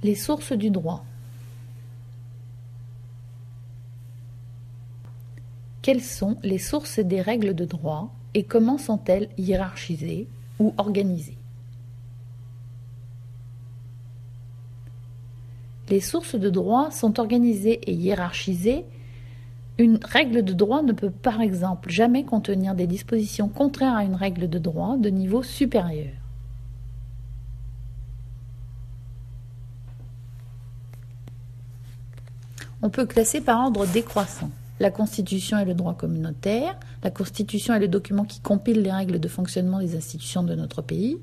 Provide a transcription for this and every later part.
Les sources du droit. Quelles sont les sources des règles de droit et comment sont-elles hiérarchisées ou organisées? Les sources de droit sont organisées et hiérarchisées. Une règle de droit ne peut par exemple jamais contenir des dispositions contraires à une règle de droit de niveau supérieur. On peut classer par ordre décroissant. La Constitution est le droit communautaire. La Constitution est le document qui compile les règles de fonctionnement des institutions de notre pays.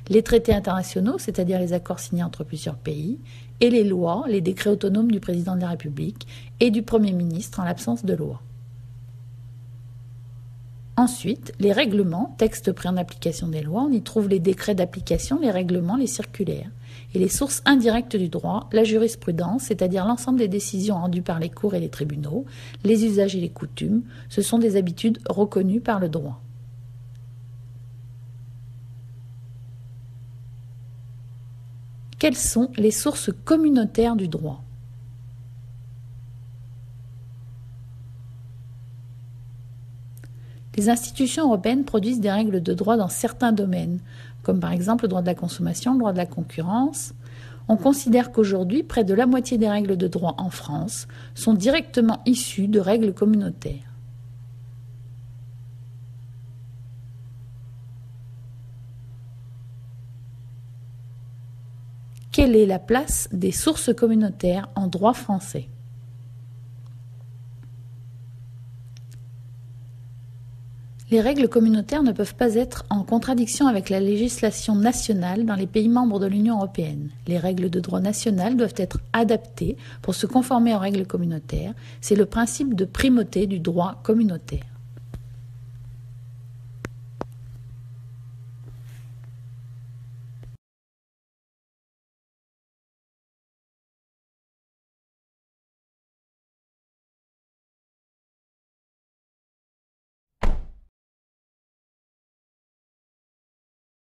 Les traités internationaux, c'est-à-dire les accords signés entre plusieurs pays. Et les lois, les décrets autonomes du président de la République et du Premier ministre en l'absence de loi. Ensuite, les règlements, textes pris en application des lois, on y trouve les décrets d'application, les règlements, les circulaires. Et les sources indirectes du droit, la jurisprudence, c'est-à-dire l'ensemble des décisions rendues par les cours et les tribunaux, les usages et les coutumes, ce sont des habitudes reconnues par le droit. Quelles sont les sources communautaires du droit ? Les institutions européennes produisent des règles de droit dans certains domaines, comme par exemple le droit de la consommation, le droit de la concurrence. On considère qu'aujourd'hui, près de la moitié des règles de droit en France sont directement issues de règles communautaires. Quelle est la place des sources communautaires en droit français ? Les règles communautaires ne peuvent pas être en contradiction avec la législation nationale dans les pays membres de l'Union européenne. Les règles de droit national doivent être adaptées pour se conformer aux règles communautaires. C'est le principe de primauté du droit communautaire.